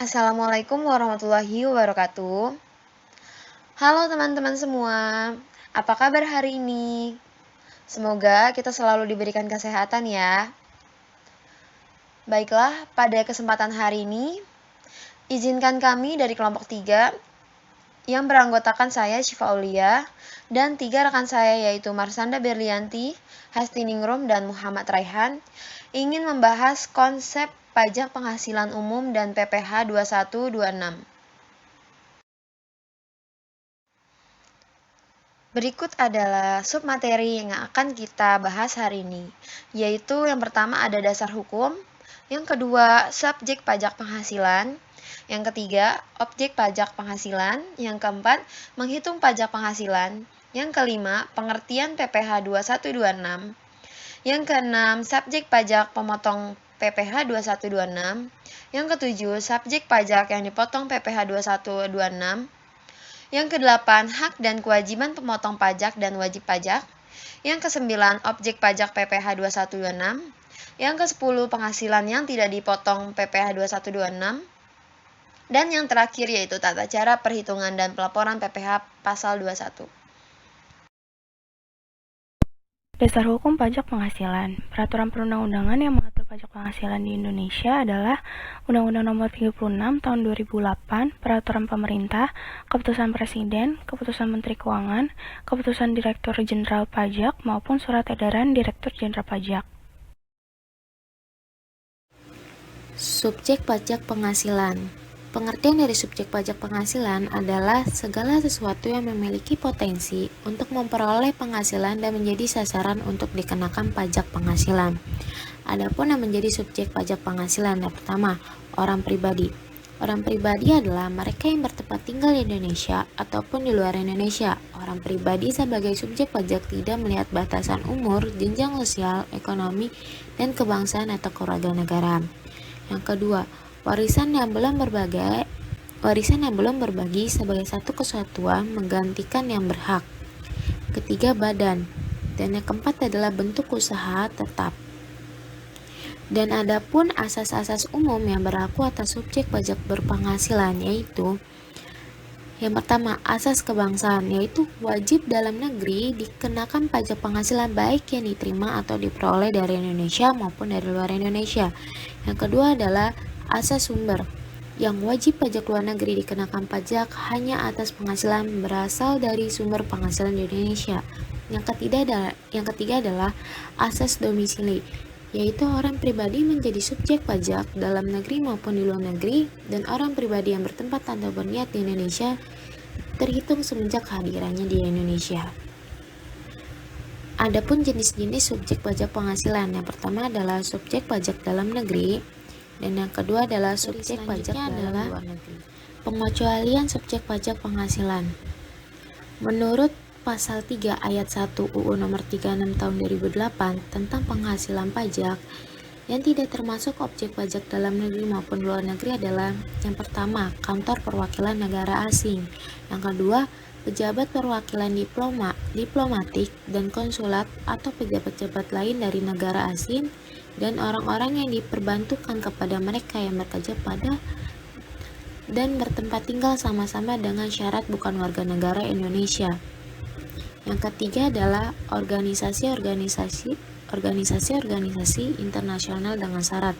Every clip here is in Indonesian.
Assalamualaikum warahmatullahi wabarakatuh. Halo teman-teman semua, apa kabar hari ini? Semoga kita selalu diberikan kesehatan ya. Baiklah, pada kesempatan hari ini, izinkan kami dari kelompok 3 yang beranggotakan saya Syifa Aulia dan 3 rekan saya yaitu Marsanda Berlianti, Hesti Ningrum, dan Muhammad Raihan ingin membahas konsep pajak penghasilan umum dan PPh 2126. Berikut adalah submateri yang akan kita bahas hari ini, yaitu yang pertama ada dasar hukum, yang kedua subjek pajak penghasilan, yang ketiga objek pajak penghasilan, yang keempat menghitung pajak penghasilan, yang kelima pengertian PPh 2126, yang keenam subjek pajak pemotong PPh 2126, yang ketujuh subjek pajak yang dipotong PPh 2126, yang kedelapan, hak dan kewajiban pemotong pajak dan wajib pajak. Yang kesembilan, objek pajak PPh 2126. Yang kesepuluh, penghasilan yang tidak dipotong PPh 2126. Dan yang terakhir yaitu tata cara perhitungan dan pelaporan PPh pasal 21. Dasar Hukum Pajak Penghasilan. Peraturan perundang-undangan yang mengatur pajak penghasilan di Indonesia adalah Undang-Undang Nomor 36 Tahun 2008, Peraturan Pemerintah, Keputusan Presiden, Keputusan Menteri Keuangan, Keputusan Direktur Jenderal Pajak maupun Surat Edaran Direktur Jenderal Pajak. Subjek pajak penghasilan. Pengertian dari subjek pajak penghasilan adalah segala sesuatu yang memiliki potensi untuk memperoleh penghasilan dan menjadi sasaran untuk dikenakan pajak penghasilan. Adapun yang menjadi subjek pajak penghasilan yang pertama, orang pribadi. Orang pribadi adalah mereka yang bertempat tinggal di Indonesia ataupun di luar Indonesia. Orang pribadi sebagai subjek pajak tidak melihat batasan umur, jenjang sosial, ekonomi, dan kebangsaan atau kewarganegaraan. Yang kedua, warisan yang belum berbagi sebagai satu kesatuan menggantikan yang berhak. Ketiga, badan. Dan yang keempat adalah bentuk usaha tetap. Dan adapun asas-asas umum yang berlaku atas subjek pajak berpenghasilan yaitu yang pertama, asas kebangsaan, yaitu wajib dalam negeri dikenakan pajak penghasilan baik yang diterima atau diperoleh dari Indonesia maupun dari luar Indonesia. Yang kedua adalah asas sumber, yang wajib pajak luar negeri dikenakan pajak hanya atas penghasilan berasal dari sumber penghasilan di Indonesia. Yang ketiga adalah asas domisili, yaitu orang pribadi menjadi subjek pajak dalam negeri maupun di luar negeri, dan orang pribadi yang bertempat atau berniat di Indonesia terhitung semenjak kehadirannya di Indonesia. Adapun jenis-jenis subjek pajak penghasilan, yang pertama adalah subjek pajak dalam negeri, dan yang kedua adalah subjek pajak dalam luar negeri. Pengecualian subjek pajak penghasilan. Menurut Pasal 3 Ayat 1 UU Nomor 36 Tahun 2008 tentang penghasilan pajak, yang tidak termasuk objek pajak dalam negeri maupun luar negeri adalah yang pertama, kantor perwakilan negara asing. Yang kedua, pejabat perwakilan diplomatik dan konsulat atau pejabat-pejabat lain dari negara asing, dan orang-orang yang diperbantukan kepada mereka yang bekerja pada dan bertempat tinggal sama-sama dengan syarat bukan warga negara Indonesia. Yang ketiga adalah organisasi internasional dengan syarat,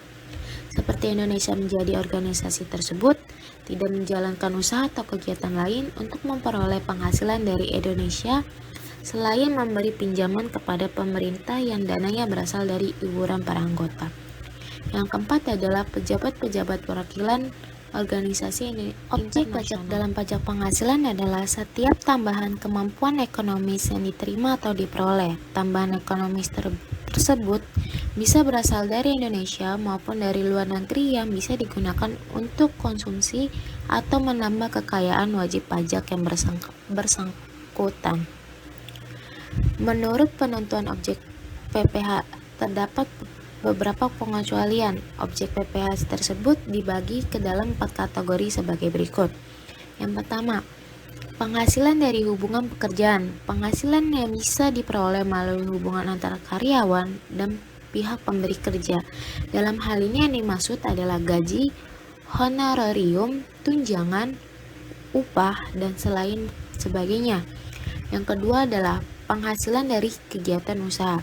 seperti Indonesia menjadi organisasi tersebut, tidak menjalankan usaha atau kegiatan lain untuk memperoleh penghasilan dari Indonesia selain memberi pinjaman kepada pemerintah yang dananya berasal dari iuran para anggota. Yang keempat adalah pejabat-pejabat perwakilan organisasi ini. Objek pajak dalam pajak penghasilan adalah setiap tambahan kemampuan ekonomis yang diterima atau diperoleh. Tambahan ekonomis tersebut bisa berasal dari Indonesia maupun dari luar negeri yang bisa digunakan untuk konsumsi atau menambah kekayaan wajib pajak yang bersangkutan. Menurut penentuan objek PPh, terdapat beberapa pengecualian. Objek PPh tersebut dibagi ke dalam 4 kategori sebagai berikut. Yang pertama, penghasilan dari hubungan pekerjaan. Penghasilan yang bisa diperoleh melalui hubungan antara karyawan dan pihak pemberi kerja. Dalam hal ini yang dimaksud adalah gaji, honorarium, tunjangan, upah, dan selain sebagainya. Yang kedua adalah penghasilan dari kegiatan usaha.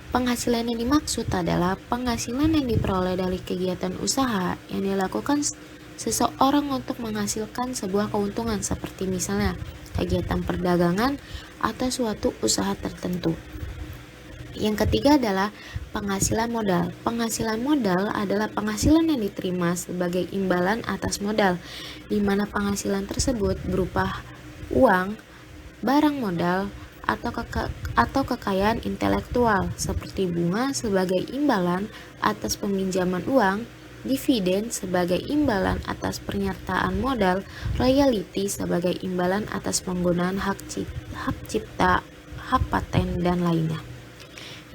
Penghasilan yang dimaksud adalah penghasilan yang diperoleh dari kegiatan usaha yang dilakukan seseorang untuk menghasilkan sebuah keuntungan, seperti misalnya kegiatan perdagangan atau suatu usaha tertentu. Yang ketiga adalah penghasilan modal. Penghasilan modal adalah penghasilan yang diterima sebagai imbalan atas modal, di mana penghasilan tersebut berupa uang, barang modal, atau kekayaan intelektual seperti bunga sebagai imbalan atas peminjaman uang, dividen sebagai imbalan atas penyertaan modal, royalti sebagai imbalan atas penggunaan hak cipta, hak paten, dan lainnya.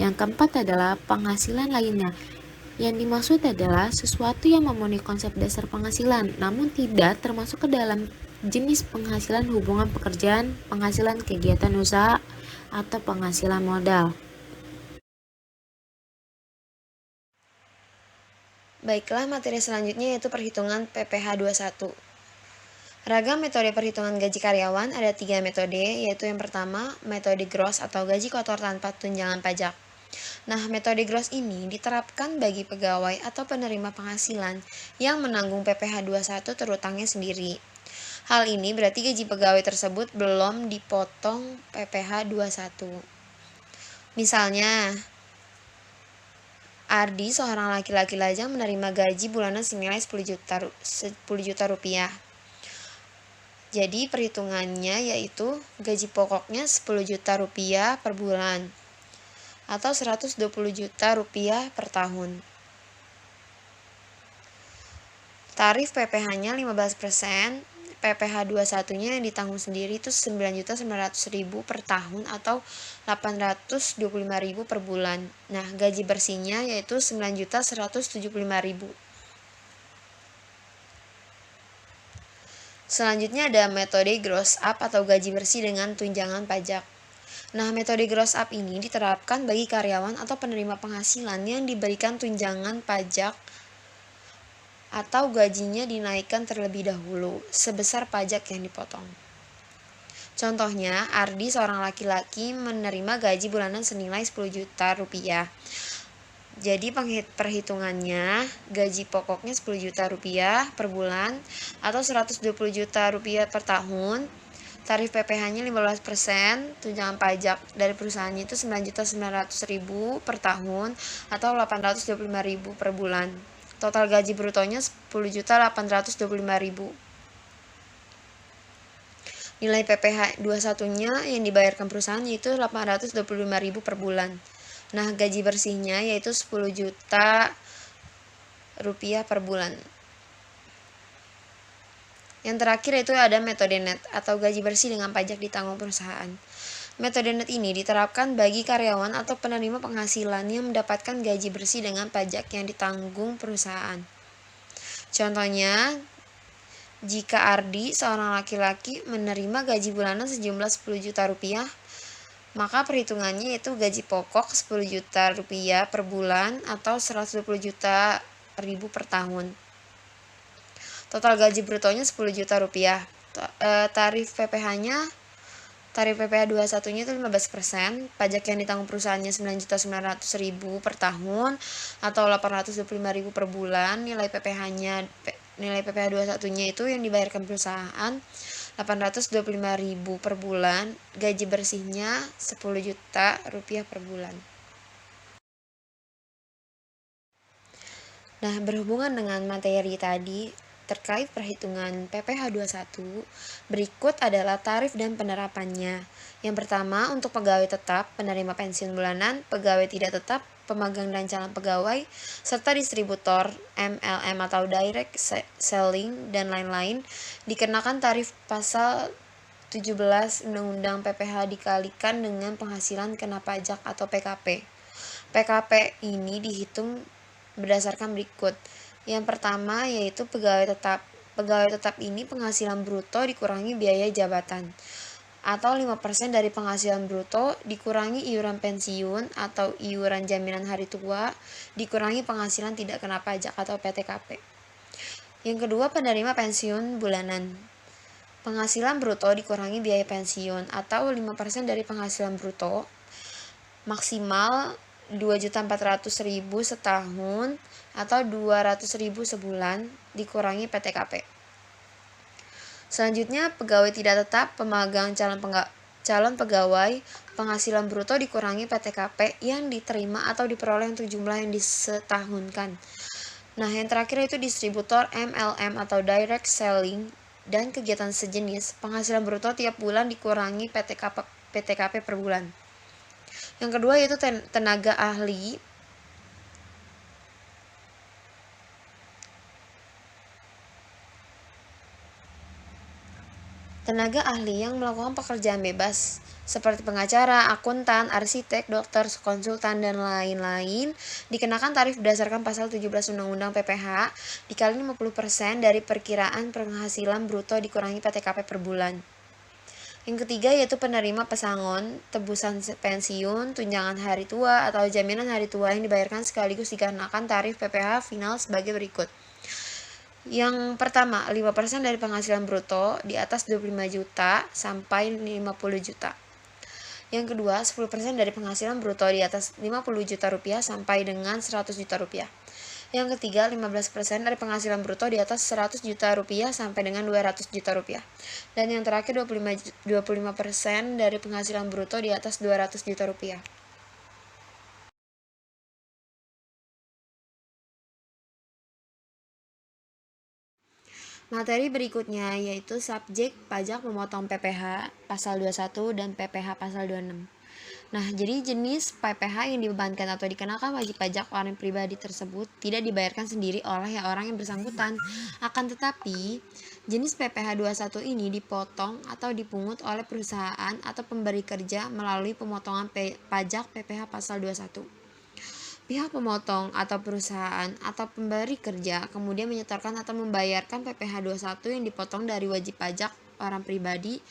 Yang keempat adalah penghasilan lainnya. Yang dimaksud adalah sesuatu yang memenuhi konsep dasar penghasilan, namun tidak termasuk ke dalam jenis penghasilan hubungan pekerjaan, penghasilan kegiatan usaha, atau penghasilan modal. Baiklah, materi selanjutnya yaitu perhitungan PPh 21. Ragam metode perhitungan gaji karyawan ada 3 metode, yaitu yang pertama, metode gross atau gaji kotor tanpa tunjangan pajak. Nah, metode gross ini diterapkan bagi pegawai atau penerima penghasilan yang menanggung PPh 21 terutangnya sendiri. Hal ini berarti gaji pegawai tersebut belum dipotong PPh 21. Misalnya, Ardi, seorang laki-laki lajang, menerima gaji bulanan senilai 10 juta rupiah. Jadi perhitungannya yaitu gaji pokoknya 10 juta rupiah per bulan atau 120 juta rupiah per tahun. Tarif PPh-nya 15%, PPh 21-nya yang ditanggung sendiri itu 9.900.000 per tahun atau 825.000 per bulan. Nah, gaji bersihnya yaitu 9.175.000. Selanjutnya ada metode gross up atau gaji bersih dengan tunjangan pajak. Nah, metode gross up ini diterapkan bagi karyawan atau penerima penghasilan yang diberikan tunjangan pajak atau gajinya dinaikkan terlebih dahulu sebesar pajak yang dipotong. Contohnya, Ardi, seorang laki-laki, menerima gaji bulanan senilai 10 juta rupiah. Jadi perhitungannya gaji pokoknya 10 juta rupiah per bulan atau 120 juta rupiah per tahun. Tarif PPh-nya 15%, tunjangan pajak dari perusahaannya itu 9.900.000 per tahun atau 825.000 per bulan. Total gaji brutonya 10.825.000. Nilai PPh 21-nya yang dibayarkan perusahaan yaitu 825.000 per bulan. Nah, gaji bersihnya yaitu 10 juta rupiah per bulan. Yang terakhir itu ada metode net atau gaji bersih dengan pajak ditanggung perusahaan. Metode net ini diterapkan bagi karyawan atau penerima penghasilan yang mendapatkan gaji bersih dengan pajak yang ditanggung perusahaan. Contohnya, jika Ardi, seorang laki-laki, menerima gaji bulanan sejumlah 10 juta rupiah, maka perhitungannya yaitu gaji pokok 10 juta rupiah per bulan atau 120 juta ribu per tahun. Total gaji brutonya 10 juta rupiah. Tarif PPh 21-nya itu 15%, pajak yang ditanggung perusahaannya 9.900.000 per tahun atau 825.000 per bulan. Nilai PPh 21-nya itu yang dibayarkan perusahaan 825.000 per bulan. Gaji bersihnya 10 juta rupiah per bulan. Nah, berhubungan dengan materi tadi terkait perhitungan PPh 21, berikut adalah tarif dan penerapannya. Yang pertama, untuk pegawai tetap, penerima pensiun bulanan, pegawai tidak tetap, pemagang dan calon pegawai, serta distributor, MLM atau direct selling, dan lain-lain, dikenakan tarif pasal 17 Undang-Undang PPh dikalikan dengan penghasilan kena pajak atau PKP. PKP ini dihitung berdasarkan berikut. Yang pertama yaitu pegawai tetap. Pegawai tetap ini penghasilan bruto dikurangi biaya jabatan atau 5% dari penghasilan bruto dikurangi iuran pensiun atau iuran jaminan hari tua dikurangi penghasilan tidak kena pajak atau PTKP. Yang kedua, penerima pensiun bulanan. Penghasilan bruto dikurangi biaya pensiun atau 5% dari penghasilan bruto, maksimal 2.400.000 setahun atau 200.000 sebulan dikurangi PTKP. Selanjutnya, pegawai tidak tetap, pemagang, calon pegawai, penghasilan bruto dikurangi PTKP yang diterima atau diperoleh untuk jumlah yang disetahunkan. Nah, yang terakhir itu distributor, MLM atau direct selling, dan kegiatan sejenis. Penghasilan bruto tiap bulan dikurangi PTKP per bulan. Yang kedua yaitu tenaga ahli. Tenaga ahli yang melakukan pekerjaan bebas seperti pengacara, akuntan, arsitek, dokter, konsultan, dan lain-lain dikenakan tarif berdasarkan pasal 17 Undang-Undang PPH dikali 50% dari perkiraan penghasilan bruto dikurangi PTKP per bulan. Yang ketiga yaitu penerima pesangon, tebusan pensiun, tunjangan hari tua, atau jaminan hari tua yang dibayarkan sekaligus dikenakan tarif PPH final sebagai berikut. Yang pertama, 5% dari penghasilan bruto di atas 25 juta sampai 50 juta. Yang kedua, 10% dari penghasilan bruto di atas 50 juta rupiah sampai dengan 100 juta rupiah. Yang ketiga, 15% dari penghasilan bruto di atas 100 juta rupiah sampai dengan 200 juta rupiah. Dan yang terakhir, 25% dari penghasilan bruto di atas 200 juta rupiah. Materi berikutnya yaitu subjek pajak memotong PPH pasal 21 dan PPH pasal 26. Nah, jadi jenis PPH yang dibebankan atau dikenakan wajib pajak orang pribadi tersebut tidak dibayarkan sendiri oleh orang yang bersangkutan. Akan tetapi, jenis PPH 21 ini dipotong atau dipungut oleh perusahaan atau pemberi kerja melalui pemotongan pajak PPH pasal 21. Pihak pemotong atau perusahaan atau pemberi kerja kemudian menyetorkan atau membayarkan PPH 21 yang dipotong dari wajib pajak orang pribadi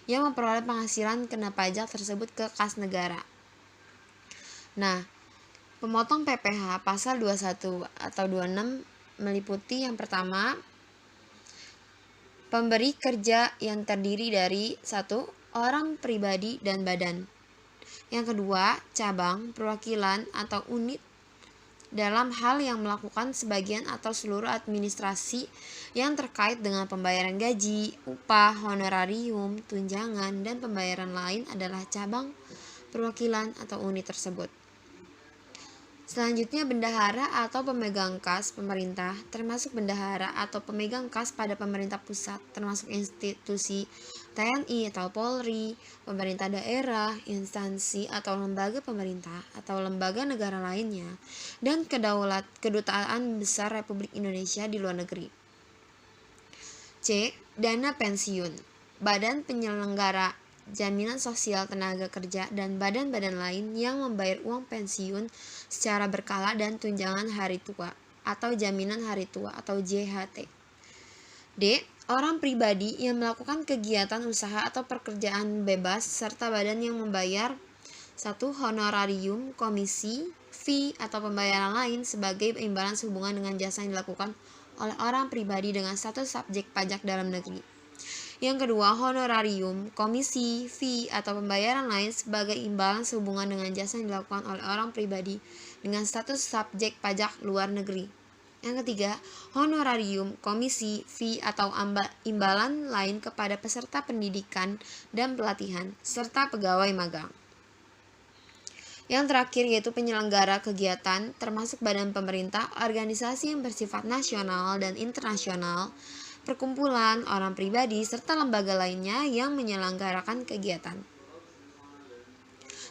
yang memperoleh penghasilan kena pajak tersebut ke kas negara. Nah, pemotong PPH pasal 21 atau 26 meliputi yang pertama, pemberi kerja yang terdiri dari 1. Orang pribadi dan badan. Yang kedua, cabang, perwakilan, atau unit dalam hal yang melakukan sebagian atau seluruh administrasi yang terkait dengan pembayaran gaji, upah, honorarium, tunjangan, dan pembayaran lain adalah cabang, perwakilan, atau unit tersebut. Selanjutnya, bendahara atau pemegang kas pemerintah, termasuk bendahara atau pemegang kas pada pemerintah pusat, termasuk institusi TNI atau Polri, pemerintah daerah, instansi atau lembaga pemerintah atau lembaga negara lainnya, dan kedutaan besar Republik Indonesia di luar negeri. C. Dana pensiun, badan penyelenggara jaminan sosial tenaga kerja, dan badan-badan lain yang membayar uang pensiun secara berkala dan tunjangan hari tua atau jaminan hari tua atau JHT. D. Orang pribadi yang melakukan kegiatan usaha atau pekerjaan bebas serta badan yang membayar 1. Honorarium, komisi, fee, atau pembayaran lain sebagai imbalan sehubungan dengan jasa yang dilakukan oleh orang pribadi dengan status subjek pajak dalam negeri. Yang kedua, honorarium, komisi, fee, atau pembayaran lain sebagai imbalan sehubungan dengan jasa yang dilakukan oleh orang pribadi dengan status subjek pajak luar negeri. Yang ketiga, honorarium, komisi, fee, atau imbalan lain kepada peserta pendidikan dan pelatihan, serta pegawai magang. Yang terakhir yaitu penyelenggara kegiatan, termasuk badan pemerintah, organisasi yang bersifat nasional dan internasional, perkumpulan, orang pribadi, serta lembaga lainnya yang menyelenggarakan kegiatan.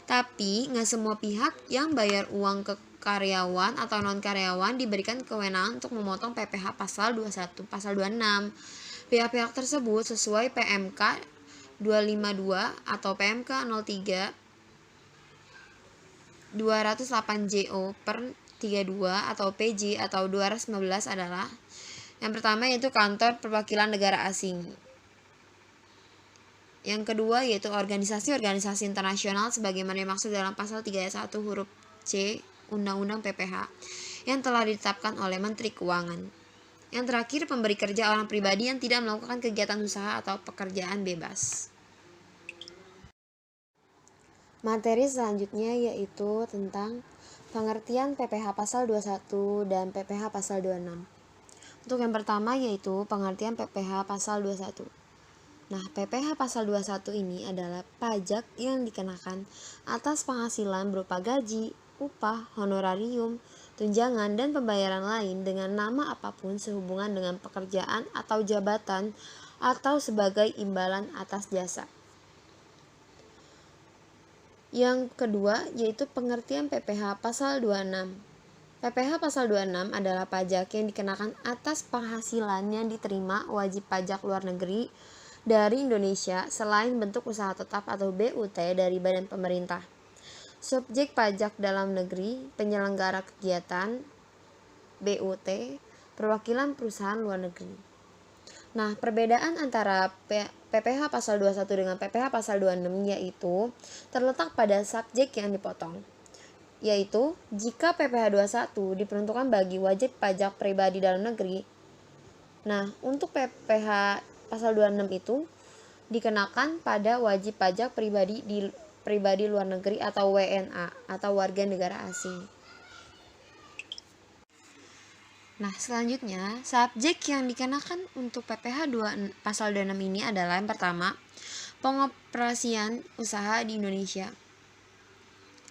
Tapi, nggak semua pihak yang bayar uang ke karyawan atau non-karyawan diberikan kewenangan untuk memotong PPH pasal 21, pasal 26. Pihak-pihak tersebut sesuai PMK 252 atau PMK 03 208 JO per 32 atau PJ atau 219 adalah yang pertama yaitu kantor perwakilan negara asing. Yang kedua yaitu organisasi-organisasi internasional sebagaimana dimaksud dalam pasal 3 ayat 1 huruf C Undang-Undang PPH yang telah ditetapkan oleh Menteri Keuangan. Yang terakhir, pemberi kerja orang pribadi yang tidak melakukan kegiatan usaha atau pekerjaan bebas. Materi selanjutnya yaitu tentang pengertian PPh pasal 21 dan PPh pasal 26. Untuk yang pertama yaitu pengertian PPh pasal 21. Nah, PPh pasal 21 ini adalah pajak yang dikenakan atas penghasilan berupa gaji, upah, honorarium, tunjangan, dan pembayaran lain dengan nama apapun sehubungan dengan pekerjaan atau jabatan atau sebagai imbalan atas jasa. Yang kedua yaitu pengertian PPh pasal 26. PPh pasal 26 adalah pajak yang dikenakan atas penghasilan yang diterima wajib pajak luar negeri dari Indonesia selain bentuk usaha tetap atau BUT dari badan pemerintah. Subjek pajak dalam negeri, penyelenggara kegiatan, BUT, perwakilan perusahaan luar negeri. Nah, perbedaan antara PPh pasal 21 dengan PPh pasal 26 yaitu terletak pada subjek yang dipotong. Yaitu, jika PPh 21 diperuntukkan bagi wajib pajak pribadi dalam negeri, nah, untuk PPh pasal 26 itu dikenakan pada wajib pajak pribadi luar negeri atau WNA atau warga negara asing. Nah, selanjutnya subjek yang dikenakan untuk PPh pasal 26 ini adalah yang pertama, pengoperasian usaha di Indonesia.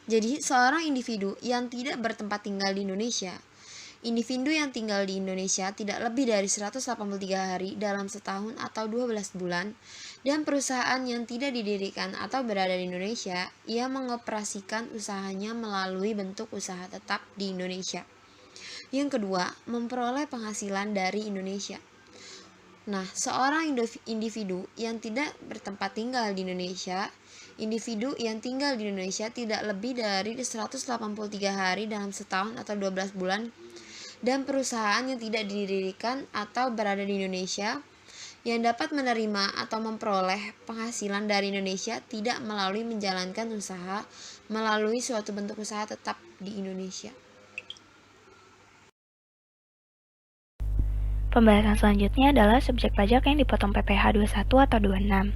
Jadi, seorang individu yang tidak bertempat tinggal di Indonesia. Individu yang tinggal di Indonesia tidak lebih dari 183 hari dalam setahun atau 12 bulan, dan perusahaan yang tidak didirikan atau berada di Indonesia, ia mengoperasikan usahanya melalui bentuk usaha tetap di Indonesia. Yang kedua, memperoleh penghasilan dari Indonesia. Nah, seorang individu yang tidak bertempat tinggal di Indonesia, individu yang tinggal di Indonesia tidak lebih dari 183 hari dalam setahun atau 12 bulan, dan perusahaan yang tidak didirikan atau berada di Indonesia yang dapat menerima atau memperoleh penghasilan dari Indonesia tidak melalui menjalankan usaha melalui suatu bentuk usaha tetap di Indonesia. Pembahasan selanjutnya adalah subjek pajak yang dipotong PPh 21 atau 26.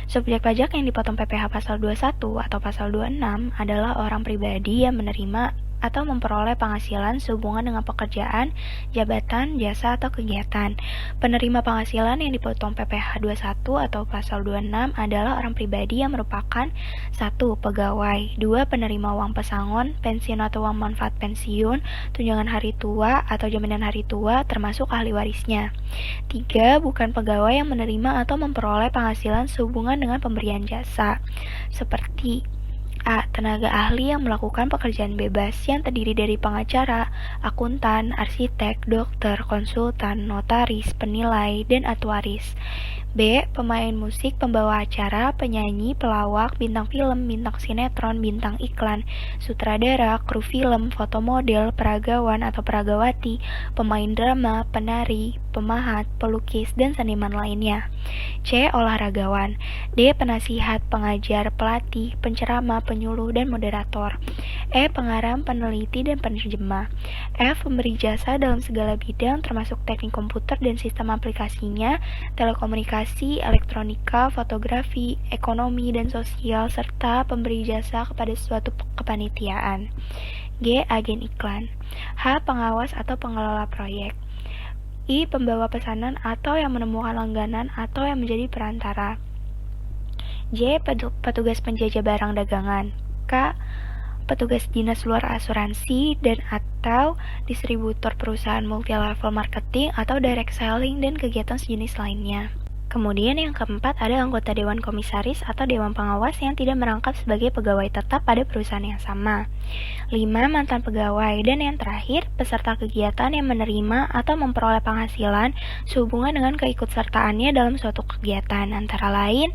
Subjek pajak yang dipotong PPh pasal 21 atau pasal 26 adalah orang pribadi yang menerima atau memperoleh penghasilan sehubungan dengan pekerjaan, jabatan, jasa, atau kegiatan. Penerima penghasilan yang dipotong PPh 21 atau pasal 26 adalah orang pribadi yang merupakan 1. Pegawai, 2. Penerima uang pesangon, pensiun atau uang manfaat pensiun, tunjangan hari tua atau jaminan hari tua termasuk ahli warisnya. 3. Bukan pegawai yang menerima atau memperoleh penghasilan sehubungan dengan pemberian jasa, seperti A. Tenaga ahli yang melakukan pekerjaan bebas yang terdiri dari pengacara, akuntan, arsitek, dokter, konsultan, notaris, penilai, dan aktuaris. B. Pemain musik, pembawa acara, penyanyi, pelawak, bintang film, bintang sinetron, bintang iklan, sutradara, kru film, fotomodel, peragawan atau peragawati, pemain drama, penari, pemahat, pelukis, dan seniman lainnya. C. Olahragawan. D. Penasihat, pengajar, pelatih, penceramah, penyuluh, dan moderator. E. Pengarang, peneliti, dan penerjemah. F. Pemberi jasa dalam segala bidang termasuk teknik komputer dan sistem aplikasinya, telekomunikasi, elektronika, fotografi, ekonomi, dan sosial, serta pemberi jasa kepada suatu kepanitiaan. G. Agen iklan. H. Pengawas atau pengelola proyek. I. Pembawa pesanan atau yang menemukan langganan atau yang menjadi perantara. J. Petugas penjajah barang dagangan. K. Petugas dinas luar asuransi dan atau distributor perusahaan multi-level marketing atau direct selling dan kegiatan sejenis lainnya. Kemudian yang keempat ada anggota Dewan Komisaris atau Dewan Pengawas yang tidak merangkap sebagai pegawai tetap pada perusahaan yang sama. 5. Mantan pegawai. Dan yang terakhir, peserta kegiatan yang menerima atau memperoleh penghasilan sehubungan dengan keikutsertaannya dalam suatu kegiatan, antara lain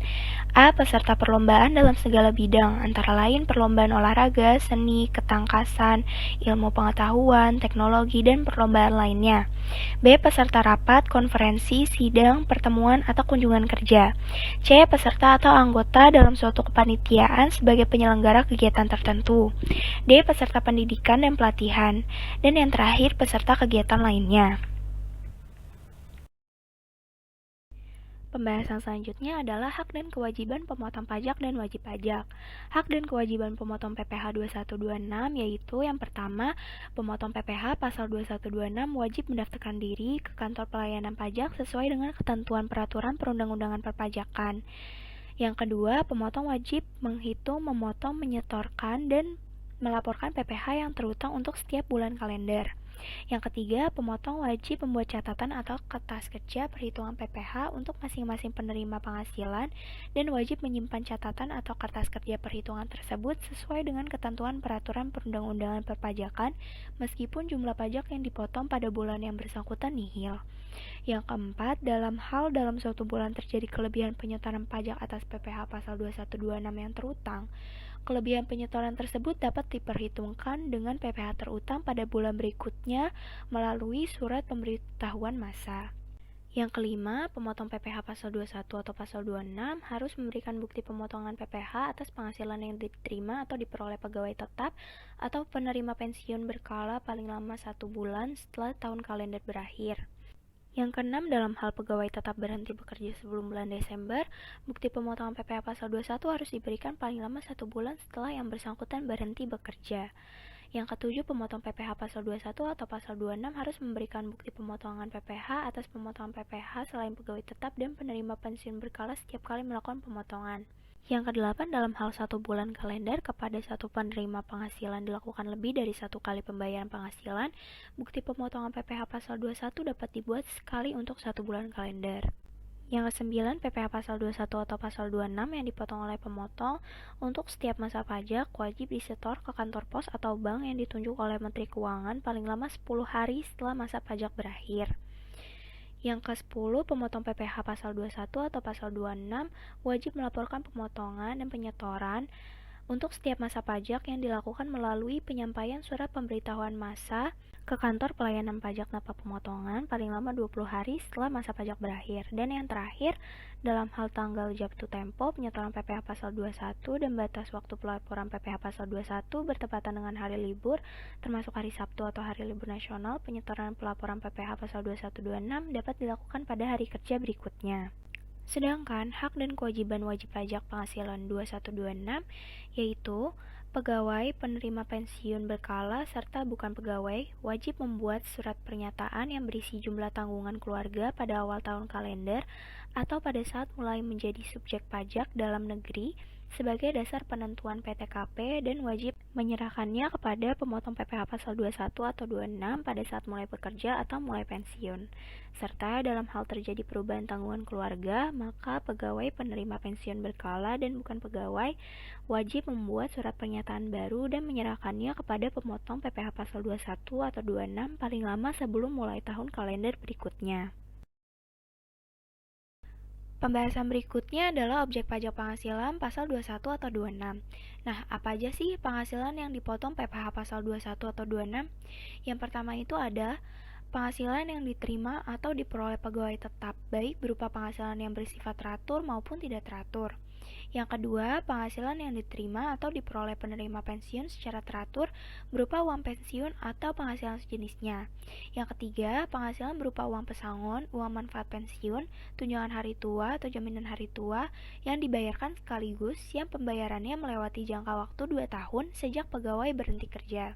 A. Peserta perlombaan dalam segala bidang, antara lain perlombaan olahraga, seni, ketangkasan, ilmu pengetahuan, teknologi, dan perlombaan lainnya. B. Peserta rapat, konferensi, sidang, pertemuan, atau kunjungan kerja. C. Peserta atau anggota dalam suatu kepanitiaan sebagai penyelenggara kegiatan tertentu. D. Peserta pendidikan dan pelatihan. Dan yang terakhir, peserta kegiatan lainnya. Pembahasan selanjutnya adalah hak dan kewajiban pemotong pajak dan wajib pajak. Hak dan kewajiban pemotong PPh 2126 yaitu yang pertama, pemotong PPh pasal 2126 wajib mendaftarkan diri ke kantor pelayanan pajak sesuai dengan ketentuan peraturan perundang-undangan perpajakan. Yang kedua, pemotong wajib menghitung, memotong, menyetorkan, dan melaporkan PPh yang terutang untuk setiap bulan kalender. Yang ketiga, pemotong wajib membuat catatan atau kertas kerja perhitungan PPh untuk masing-masing penerima penghasilan dan wajib menyimpan catatan atau kertas kerja perhitungan tersebut sesuai dengan ketentuan peraturan perundang-undangan perpajakan meskipun jumlah pajak yang dipotong pada bulan yang bersangkutan nihil. Yang keempat, dalam suatu bulan terjadi kelebihan penyetoran pajak atas PPh pasal 2126 yang terutang, kelebihan penyetoran tersebut dapat diperhitungkan dengan PPh terutang pada bulan berikutnya melalui surat pemberitahuan massa. Yang kelima, pemotong PPh pasal 21 atau pasal 26 harus memberikan bukti pemotongan PPh atas penghasilan yang diterima atau diperoleh pegawai tetap atau penerima pensiun berkala paling lama 1 bulan setelah tahun kalender berakhir. Yang keenam, dalam hal pegawai tetap berhenti bekerja sebelum bulan Desember, bukti pemotongan PPh pasal 21 harus diberikan paling lama 1 bulan setelah yang bersangkutan berhenti bekerja. Yang ketujuh, pemotong PPh pasal 21 atau pasal 26 harus memberikan bukti pemotongan PPh atas pemotongan PPh selain pegawai tetap dan penerima pensiun berkala setiap kali melakukan pemotongan. Yang kedelapan, dalam hal 1 bulan kalender kepada satu penerima penghasilan dilakukan lebih dari 1 kali pembayaran penghasilan, bukti pemotongan PPh pasal 21 dapat dibuat sekali untuk 1 bulan kalender. Yang kesembilan, PPh pasal 21 atau pasal 26 yang dipotong oleh pemotong untuk setiap masa pajak wajib disetor ke kantor pos atau bank yang ditunjuk oleh Menteri Keuangan paling lama 10 hari setelah masa pajak berakhir. Yang ke-10, pemotong PPh pasal 21 atau pasal 26 wajib melaporkan pemotongan dan penyetoran untuk setiap masa pajak yang dilakukan melalui penyampaian surat pemberitahuan massa ke kantor pelayanan pajak tanpa pemotongan paling lama 20 hari setelah masa pajak berakhir. Dan yang terakhir, dalam hal tanggal jatuh tempo penyetoran PPh pasal 21 dan batas waktu pelaporan PPh pasal 21 bertepatan dengan hari libur, termasuk hari Sabtu atau hari libur nasional, penyetoran pelaporan PPh pasal 2126 dapat dilakukan pada hari kerja berikutnya. Sedangkan hak dan kewajiban wajib pajak penghasilan 2126 yaitu pegawai penerima pensiun berkala serta bukan pegawai wajib membuat surat pernyataan yang berisi jumlah tanggungan keluarga pada awal tahun kalender atau pada saat mulai menjadi subjek pajak dalam negeri sebagai dasar penentuan PTKP dan wajib menyerahkannya kepada pemotong PPh pasal 21 atau 26 pada saat mulai bekerja atau mulai pensiun. Serta dalam hal terjadi perubahan tanggungan keluarga, maka pegawai penerima pensiun berkala dan bukan pegawai wajib membuat surat pernyataan baru dan menyerahkannya kepada pemotong PPh pasal 21 atau 26 paling lama sebelum mulai tahun kalender berikutnya. Pembahasan berikutnya adalah objek pajak penghasilan pasal 21 atau 26. Nah, apa aja sih penghasilan yang dipotong PPh pasal 21 atau 26? Yang pertama itu ada penghasilan yang diterima atau diperoleh pegawai tetap, baik berupa penghasilan yang bersifat teratur maupun tidak teratur. Yang kedua, penghasilan yang diterima atau diperoleh penerima pensiun secara teratur berupa uang pensiun atau penghasilan sejenisnya. Yang ketiga, penghasilan berupa uang pesangon, uang manfaat pensiun, tunjangan hari tua atau jaminan hari tua yang dibayarkan sekaligus yang pembayarannya melewati jangka waktu 2 tahun sejak pegawai berhenti kerja.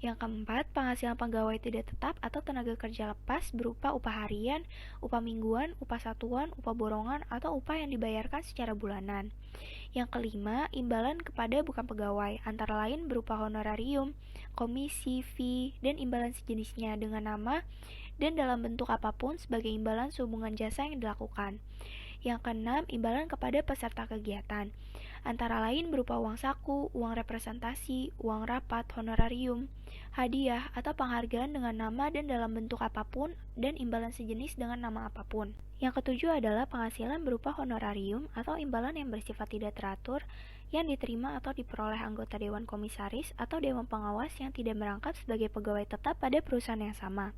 Yang keempat, penghasilan pegawai tidak tetap atau tenaga kerja lepas berupa upah harian, upah mingguan, upah satuan, upah borongan, atau upah yang dibayarkan secara bulanan. Yang kelima, imbalan kepada bukan pegawai, antara lain berupa honorarium, komisi, fee, dan imbalan sejenisnya dengan nama dan dalam bentuk apapun sebagai imbalan sehubungan jasa yang dilakukan. Yang keenam, imbalan kepada peserta kegiatan, antara lain berupa uang saku, uang representasi, uang rapat, honorarium, hadiah, atau penghargaan dengan nama dan dalam bentuk apapun, dan imbalan sejenis dengan nama apapun. Yang ketujuh adalah penghasilan berupa honorarium atau imbalan yang bersifat tidak teratur yang diterima atau diperoleh anggota Dewan Komisaris atau Dewan Pengawas yang tidak merangkap sebagai pegawai tetap pada perusahaan yang sama.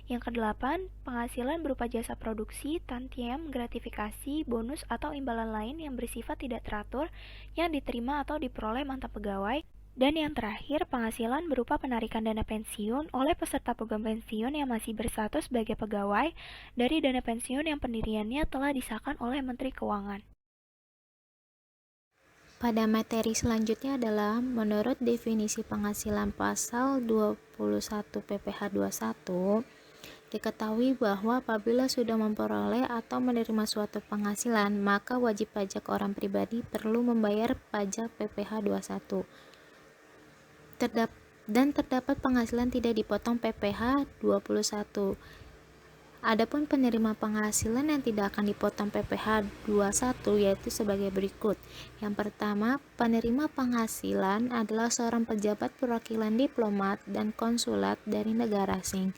Yang kedelapan, penghasilan berupa jasa produksi, tantiem, gratifikasi, bonus, atau imbalan lain yang bersifat tidak teratur yang diterima atau diperoleh mantan pegawai Dan yang terakhir, penghasilan berupa penarikan dana pensiun oleh peserta program pensiun yang masih berstatus sebagai pegawai dari dana pensiun yang pendiriannya telah disahkan oleh Menteri Keuangan. Pada materi selanjutnya adalah menurut definisi penghasilan pasal 21 PPh 21, diketahui bahwa apabila sudah memperoleh atau menerima suatu penghasilan, maka wajib pajak orang pribadi perlu membayar pajak PPh 21. Dan terdapat penghasilan tidak dipotong PPh 21. Adapun penerima penghasilan yang tidak akan dipotong PPh 21 yaitu sebagai berikut. Yang pertama, penerima penghasilan adalah seorang pejabat perwakilan diplomat dan konsulat dari negara asing.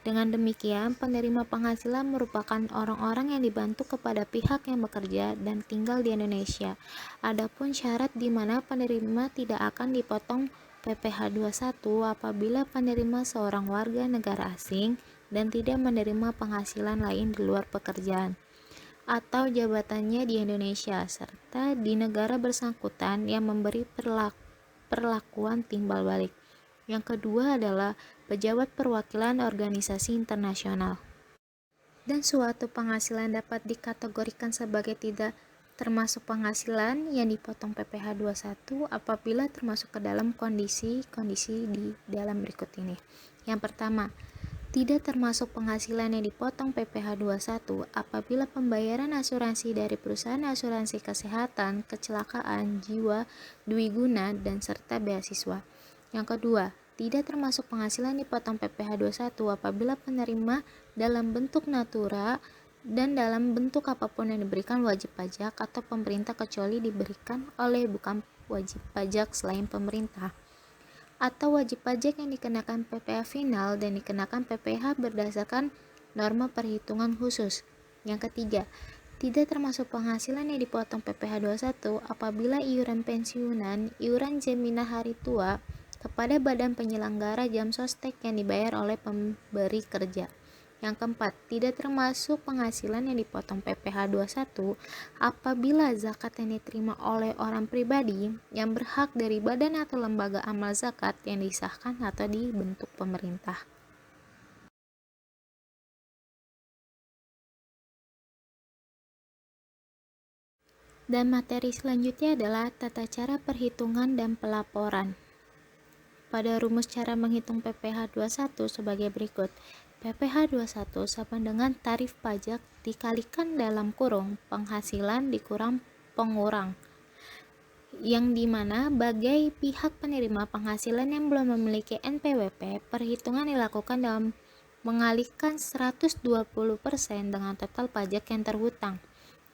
Dengan demikian, penerima penghasilan merupakan orang-orang yang dibantu kepada pihak yang bekerja dan tinggal di Indonesia. Adapun syarat di mana penerima tidak akan dipotong PPh 21 apabila penerima seorang warga negara asing dan tidak menerima penghasilan lain di luar pekerjaan atau jabatannya di Indonesia serta di negara bersangkutan yang memberi perlakuan timbal balik. Yang kedua adalah pejabat perwakilan organisasi internasional. Dan suatu penghasilan dapat dikategorikan sebagai tidak termasuk penghasilan yang dipotong PPh 21 apabila termasuk ke dalam kondisi di dalam berikut ini. Yang pertama, tidak termasuk penghasilan yang dipotong PPh 21 apabila pembayaran asuransi dari perusahaan asuransi kesehatan, kecelakaan, jiwa, dwiguna, dan serta beasiswa. Yang kedua, tidak termasuk penghasilan dipotong PPh 21 apabila penerima dalam bentuk natura dan dalam bentuk apapun yang diberikan wajib pajak atau pemerintah kecuali diberikan oleh bukan wajib pajak selain pemerintah, atau wajib pajak yang dikenakan PPh final dan dikenakan PPh berdasarkan norma perhitungan khusus. Yang ketiga, tidak termasuk penghasilan yang dipotong PPh 21 apabila iuran pensiunan, iuran jaminan hari tua kepada badan penyelenggara jam sostek yang dibayar oleh pemberi kerja. Yang keempat, tidak termasuk penghasilan yang dipotong PPh 21 apabila zakat yang diterima oleh orang pribadi yang berhak dari badan atau lembaga amal zakat yang disahkan atau dibentuk pemerintah. Dan materi selanjutnya adalah tata cara perhitungan dan pelaporan. Pada rumus cara menghitung PPh 21 sebagai berikut. PPh 21 sama dengan tarif pajak dikalikan dalam kurung penghasilan dikurang pengurang, yang dimana bagai pihak penerima penghasilan yang belum memiliki NPWP, perhitungan dilakukan dalam mengalihkan 120% dengan total pajak yang terhutang.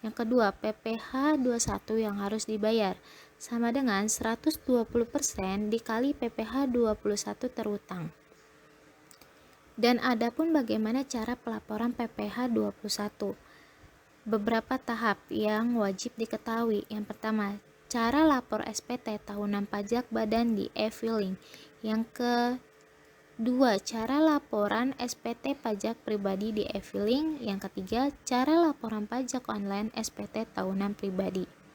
Yang kedua, PPh 21 yang harus dibayar sama dengan 120% dikali PPh 21 terhutang. Dan adapun bagaimana cara pelaporan PPh 21? Beberapa tahap yang wajib diketahui. Yang pertama, cara lapor SPT tahunan pajak badan di e-filing. Yang kedua, cara laporan SPT pajak pribadi di e-filing. Yang ketiga, cara laporan pajak online SPT tahunan pribadi.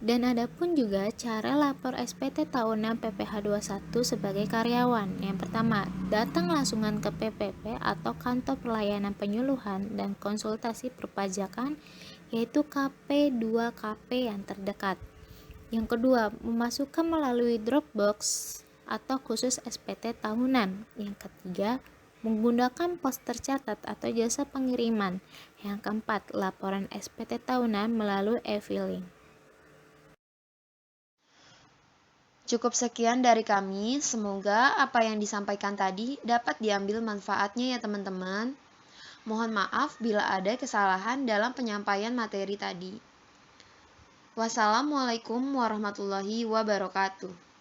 Dan adapun juga cara lapor SPT tahunan PPh 21 sebagai karyawan. Yang pertama, datang langsungan ke PPP atau kantor pelayanan penyuluhan dan konsultasi perpajakan yaitu KP2KP yang terdekat. Yang kedua, memasukkan melalui Dropbox atau khusus SPT tahunan. Yang ketiga, menggunakan pos tercatat atau jasa pengiriman. Yang keempat, laporan SPT tahunan melalui e-filing. Cukup sekian dari kami, semoga apa yang disampaikan tadi dapat diambil manfaatnya ya teman-teman. Mohon maaf bila ada kesalahan dalam penyampaian materi tadi. Wassalamualaikum warahmatullahi wabarakatuh.